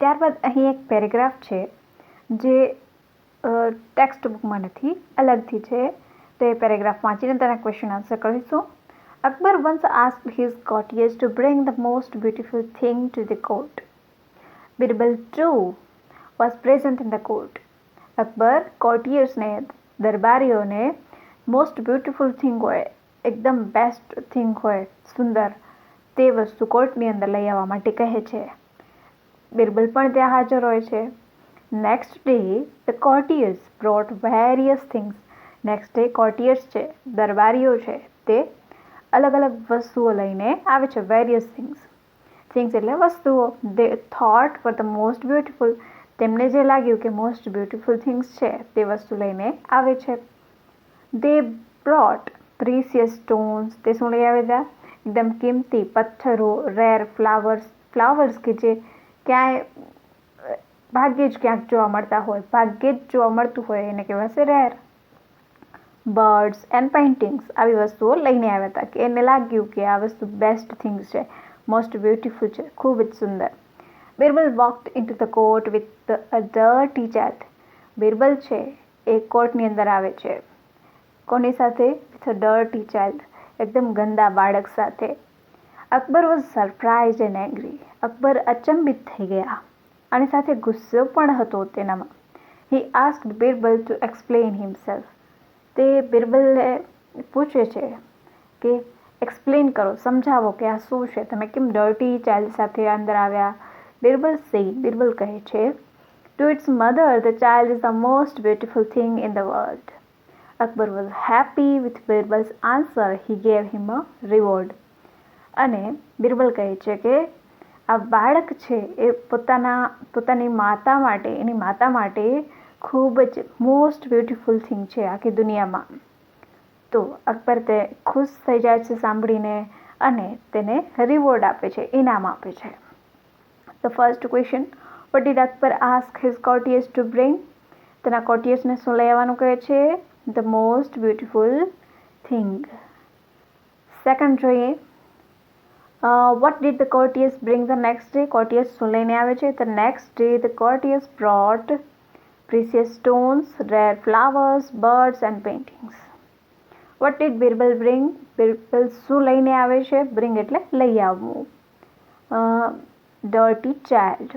ત્યારબાદ અહીં એક પેરેગ્રાફ છે જે ટેક્સ્ટ બુકમાં નથી, અલગથી છે. તો એ પેરેગ્રાફ વાંચીને તેના ક્વેશ્ચન આન્સર કરીશું. Akbar once asked his courtiers to bring the most beautiful thing to the court. Birbal too was present in the court. Akbar કોર્ટિયર્સને દરબારીઓને મોસ્ટ બ્યુટિફુલ થિંગ હોય, એકદમ બેસ્ટ થિંગ હોય, સુંદર તે વસ્તુ કોર્ટની અંદર લઈ આવવા માટે કહે છે. બિરબલ પણ ત્યાં હાજર હોય છે. Next day the કોર્ટિયર્સ brought various things. Next day કોર્ટિયર્સ છે, દરબારીઓ છે, તે અલગ અલગ વસ્તુઓ લઈને આવે છે. વેરિયસ થિંગ્સ, થિંગ્સ એટલે વસ્તુઓ. They thought for the most beautiful. તેમને જે લાગ્યું કે મોસ્ટ બ્યુટિફુલ થિંગ્સ છે તે વસ્તુ લઈને આવે છે. દે બ્રોટ પ્રીસિયસ સ્ટોન્સ. તે શું લઈ આવે ત્યાં? એકદમ કિંમતી પથ્થરો, રેર ફ્લાવર્સ. ફ્લાવર્સ કે જે ક્યાંય ભાગ્યે જ ક્યાંક જોવા મળતા હોય, ભાગ્યે જ જોવા મળતું હોય એને કહેવાશે રેર. Birds and paintings. આવી વસ્તુઓ લઈને આવ્યા હતા કે એને લાગ્યું કે આ વસ્તુ બેસ્ટ થિંગ્સ છે, મોસ્ટ બ્યુટિફુલ છે, ખૂબ જ સુંદર. Birbal walked into the court with a dirty child. Birbal છે એ કોર્ટની અંદર આવે છે. કોની સાથે? વિથ અ ડર્ટી ચાઇલ્ડ, એકદમ ગંદા બાળક સાથે. Akbar was surprise and angry. Akbar અચંબિત થઈ ગયા અને સાથે ગુસ્સો પણ હતો તેનામાં. He asked Birbal to explain himself. તે બિરબલને પૂછે છે કે એક્સપ્લેન કરો, સમજાવો કે આ શું છે, તમે કેમ ડર્ટી ચાઇલ્ડ સાથે અંદર આવ્યા. બિરબલ કહે છે, to its mother the child is the most beautiful thing in the world. Akbar was happy with Birbal's answer. He gave him a reward. અને બિરબલ કહે છે કે આ બાળક છે એ પોતાની માતા માટે, એની માતા માટે ખૂબ જ મોસ્ટ બ્યુટિફુલ થિંગ છે આખી દુનિયામાં. તો અકબર તે ખુશ થઈ જાય છે સાંભળીને અને તેને રિવોર્ડ આપે છે, ઇનામ આપે છે. The first question, what did Akbar ask his courtiers to bring? તેના કોર્ટિયર્સને શું લઈ આવવાનું કહે છે? The most beautiful thing. Second જોઈએ, what did the courtiers bring the next day? કોર્ટિયર્સ શું લઈને આવે છે? The next day the courtiers brought precious stones, rare flowers, birds and paintings. What did Birbal bring? Birbal શું લઈને આવે છે? Bring એટલે લઈ આવવું. Dirty child.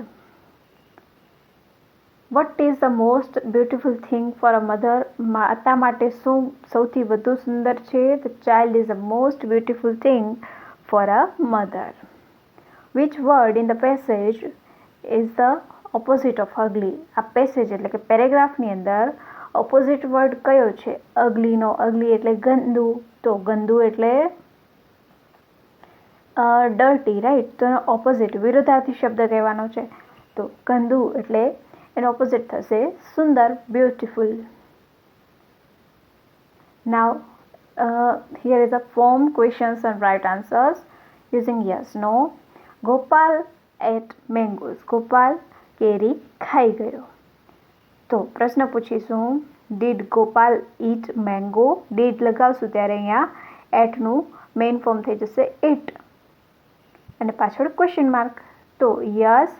What is the most beautiful thing for a mother? માતા માટે શું સૌથી વધુ સુંદર છે? The child is the most beautiful thing for a mother. Which word in the passage is the opposite of ugly? આ passage એટલે કે પેરેગ્રાફની અંદર ઓપોઝિટ વર્ડ કયો છે? અગલીનો. અગલી એટલે ગંદુ, તો ગંદુ એટલે ડર્ટી, રાઈટ? તો એનો ઓપોઝિટ વિરોધાર્થી શબ્દ કહેવાનો છે. તો ગંદુ એટલે એનો ઓપોઝિટ થશે સુંદર, beautiful. Now here is a form questions and right answers using yes no. Gopal ate mangoes. Gopal કેરી ખાઈ ગયો. તો પ્રશ્ન પૂછીશું, did Gopal eat mango? Did લગાવશું ત્યારે અહીંયા એટનું મેઇન ફોર્મ થઈ જશે ઇટ અને પાછળ ક્વેશ્ચન માર્ક. તો યસ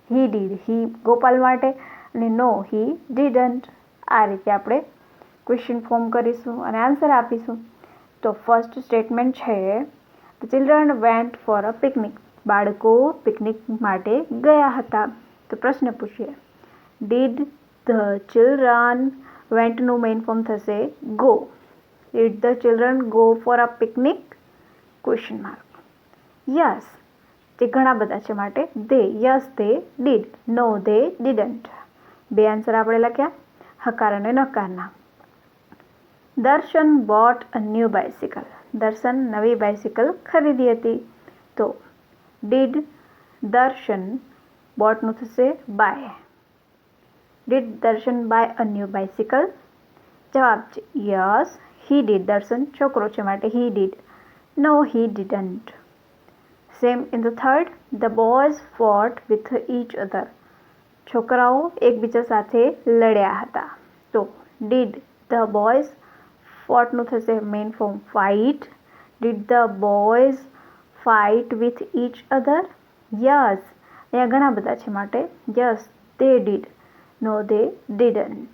હી ડીડ, હી ગોપાલ માટે, અને નો હી ડીડન્ટ. આ રીતે આપણે ક્વેશ્ચન ફોર્મ કરીશું અને આન્સર આપીશું. તો ફર્સ્ટ સ્ટેટમેન્ટ છે, the children went for a picnic. બાળકો પિકનિક માટે ગયા હતા. તો પ્રશ્ન પૂછીએ, ડીડ ધ ચિલ્ડ્રન, વેન્ટનું મેઇન ફોર્મ થશે go. Did the children go for a picnic? Question mark. Yes, જે ઘણા બધા છે માટે દે. યસ દે ડીડ, નો દે ડીડન્ટ. બે આન્સર આપણે લખ્યા, હકાર અને નકારના. દર્શન બોટ અ ન્યૂ બાઇસિકલ. દર્શન નવી બાઇસિકલ ખરીદી હતી. તો ડીડ દર્શન, બોટનું થશે buy. Did Darshan buy a new bicycle? જવાબ છે યસ હી ડીડ. દર્શન છોકરો છે માટે he did, no he didn't. Same in the third, the boys fought with each other. છોકરાઓ એકબીજા સાથે લડ્યા હતા. તો ડીડ ધ બોયઝ, ફોટનું થશે main form fight. Did the boys fight with each other? Yes, અહીંયા ઘણા બધા છે માટે yes they did, no they didn't.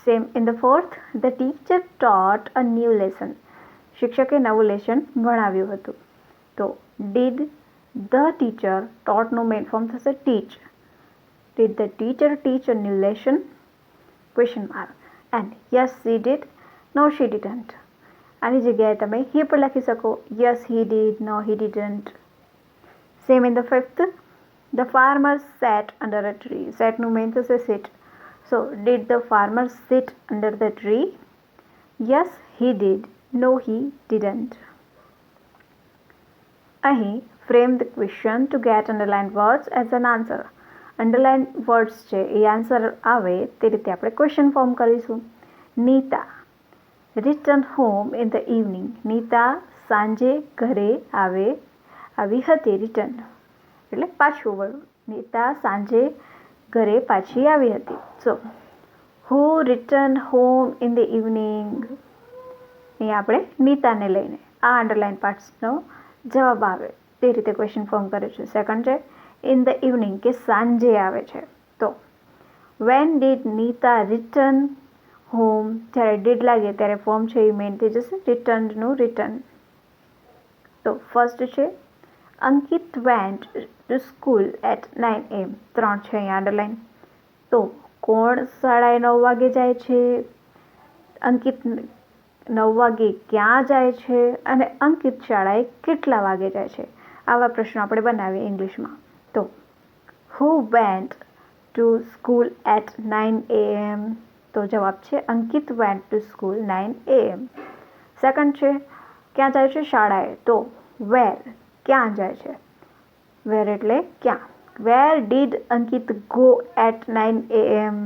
Same in the fourth, the teacher taught a new lesson. શિક્ષકે નવું લેસન ભણાવ્યું હતું. તો did the teacher taught નું મેઇન ફોર્મ થશે teach. Did the teacher teach a new lesson? Question mark. And yes she did, no she didn't. આની જગ્યાએ તમે he પણ લખી શકો. Yes he did, no he didn't. Same in the fifth, the farmer sat under a tree. Sat નું main થશે sit. So did the farmer sit under the tree? Yes he did, no he didn't. અહીં frame the question to get underlined words as an answer. Underlined words છે એ answer આવે તે રીતે આપણે question form કરીશું. Nita returned home in the evening. Nita સાંજે ઘરે આવી હતી. રિટર્ન એટલે પાછું વળવું. નીતા સાંજે ઘરે પાછી આવી હતી. સો who returned home in the evening? અહીં આપણે નીતાને લઈને આ અંડરલાઇન પાર્ટ્સનો જવાબ આવે તે રીતે ક્વેશ્ચન ફોર્મ કરે છે. સેકન્ડ છે ઇન ધ ઇવનિંગ કે સાંજે આવે છે. તો when did Nita return home, જ્યારે ડીડ લાગે ત્યારે ફોર્મ છે એ મેઇન થઈ જશે રિટર્નનું રિટર્ન. તો ફર્સ્ટ છે Ankit went to school at 9 AM. 3 છે અહીંયા અંડરલાઇન. તો કોણ શાળાએ 9 વાગે જાય છે? અંકિત 9 વાગે ક્યાં જાય છે? અને અંકિત શાળાએ કેટલા વાગે જાય છે? આવા પ્રશ્નો આપણે બનાવીએ ઇંગ્લિશમાં. તો who went to school at 9 AM? તો જવાબ છે Ankit went to school 9 AM. Second છે ક્યાં જાય છે? શાળાએ. તો વેર ક્યાં જાય છે? વેર એટલે ક્યાં. Where did Ankit go at 9 AM?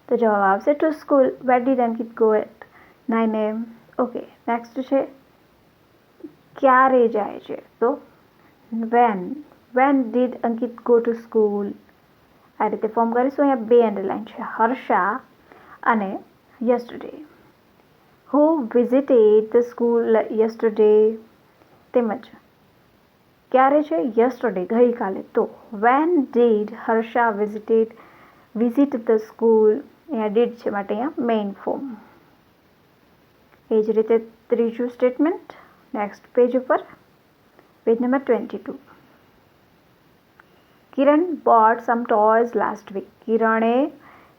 તો જવાબ આવશે to school. Where did Ankit go at 9 AM? Okay. Next છે ક્યારે જાય છે? તો when did Ankit go to school? આ રીતે ફોર્મ કરીશું. અહીંયા 2 અંડરલાઇન છે હર્ષા અને yesterday. Who visited the school yesterday? તેમજ ક્યારે છે? યસ્ટરડે ગઈકાલે. તો when did Harsha visit the school? અહીંયા ડીડ છે માટે અહીંયા મેઇન ફોર્મ. એ જ રીતે ત્રીજું સ્ટેટમેન્ટ નેક્સ્ટ પેજ ઉપર, પેજ નંબર 22. કિરણ boat some toys last week. કિરણે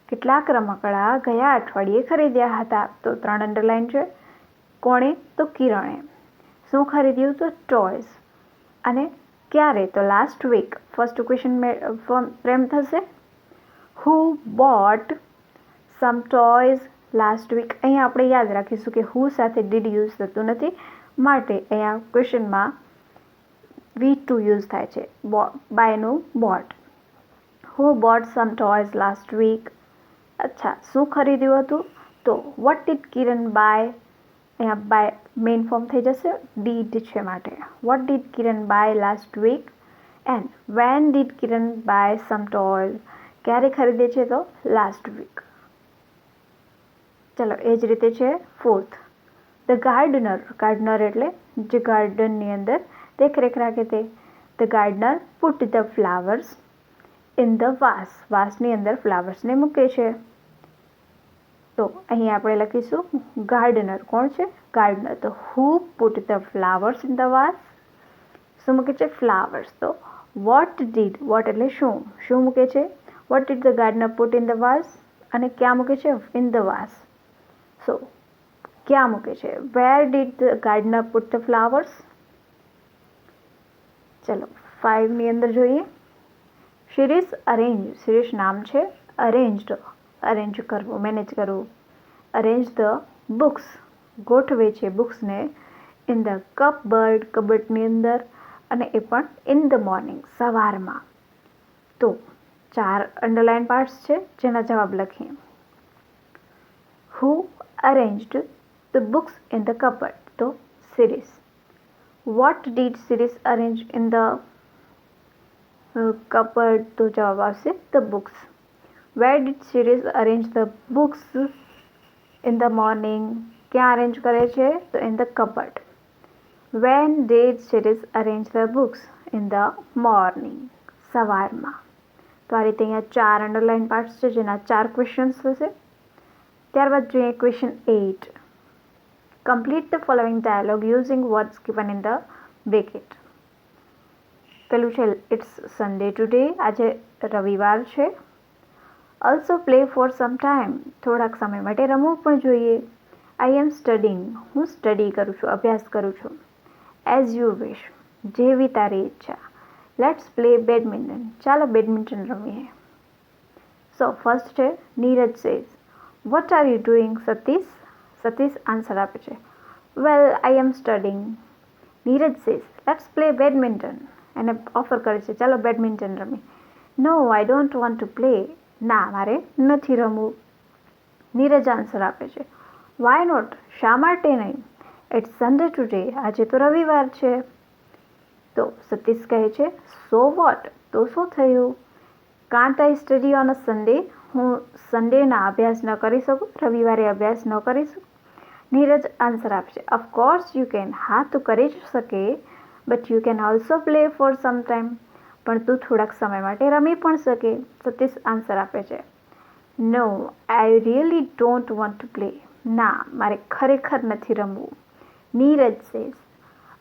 કેટલાક રમકડા ગયા અઠવાડિયે ખરીદ્યા હતા. તો 3 અંડરલાઇન છે. કોણે? તો કિરણે. શું ખરીદ્યું? તો ટોયઝ. અને ક્યારે? તો last week. First question frame થશે who bought some toys last week. અહીંયા આપણે યાદ રાખીશું કે હુ સાથે ડીડ યુઝ થતું નથી, માટે અહીંયા ક્વેશ્ચનમાં V2 યુઝ થાય છે. બાયનું bought. Who bought some toys last week. અચ્છા, શું ખરીદ્યું હતું? તો વોટ ડીડ કિરણ બાય? અહીંયા બાય મેઇન ફોર્મ થઈ જશે ડીડ છે માટે. What did Kiran buy last week? And when did Kiran buy some toys? ક્યારે ખરીદે છે? તો લાસ્ટ વીક. ચલો એ જ રીતે છે ફોર્થ ધ ગાર્ડનર. ગાર્ડનર એટલે જે ગાર્ડનની અંદર દેખરેખ રાખે તે. The gardener put the flowers in the vase. વાસની અંદર ફ્લાવર્સને મૂકે છે. તો અહીં આપણે લખીશું ગાર્ડનર. કોણ છે? ગાર્ડનર. તો who put the flowers in the vase? શું મૂકે છે? ફ્લાવર્સ. તો વોટ ડીડ, વોટ એટલે શું, શું મૂકે છે? What did the gardener put in the vase? અને ક્યાં મૂકે છે? ઇન ધ વાસ. સો ક્યાં મૂકે છે? Where did the gardener put the flowers? ચલો 5ની અંદર જોઈએ. શિરીષ અરેન્જ. શિરીષ નામ છે. અરેન્જડ અરેન્જ કરવું, મેનેજ કરવું. અરેન્જ ધ બુક્સ ગોઠવે છે બુક્સને. ઇન ધ કપબર્ડ કબર્ડની અંદર. અને એ પણ ઇન ધ મોર્નિંગ સવારમાં. તો 4 અંડરલાઇન પાર્ટ્સ છે જેના જવાબ લખીએ. Who arranged the books in the cupboard? તો Shirish. What did Shirish arrange in the cupboard? તો જવાબ આવશે the books. Where did Shirish arrange the books in the morning? ક્યાં અરેન્જ કરે છે? તો in the cupboard. When did Shirish arrange the books? In the morning, સવારમાં. તો આ રીતે અહીંયા 4 અંડરલાઇન પાર્ટ્સ છે જેના 4 ક્વેશ્ચન્સ થશે. ત્યારબાદ જોઈએ question 8. Complete the following dialogue using words given in the bracket. પેલું છે ઇટ્સ સન્ડે ટુડે, આજે રવિવાર છે. Also play for some time, થોડાક સમય માટે રમવું પણ જોઈએ. આઈ એમ સ્ટડીંગ, હું સ્ટડી કરું છું, અભ્યાસ કરું છું. એઝ યુ વિશ, જેવી તારી ઈચ્છા. લેટ્સ પ્લે બેડમિન્ટન, ચાલો બેડમિન્ટન રમીએ. સો ફર્સ્ટ છે Neeraj says, what are you doing Satish? Satish answer આપે છે, well I am studying. Neeraj says, let's play badminton, એને ઓફર કરે છે ચાલો બેડમિન્ટન રમીએ. No I don't want to play, ના મારે નથી રમવું. નીરજ આન્સર આપે છે, વાય નોટ, શા માટે નહીં? ઇટ્સ સન્ડે ટુડે, આજે તો રવિવાર છે. તો સતીશ કહે છે, સો વોટ, તો શું થયું? Can't I study on a Sunday, હું સન્ડેના અભ્યાસ ન કરી શકું, રવિવારે અભ્યાસ ન કરી શકું? નીરજ આન્સર આપે છે, ઓફકોર્સ યુ કેન, હા તું કરી જ શકે, but you can also play for some time, પણ તું થોડાક સમય માટે રમી પણ શકે. સતીશ આન્સર આપે છે, no I really don't want to play, ના મારે ખરેખર નથી રમવું. Neeraj says,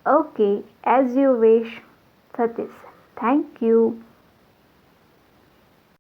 okay as you wish. Satish, thank you.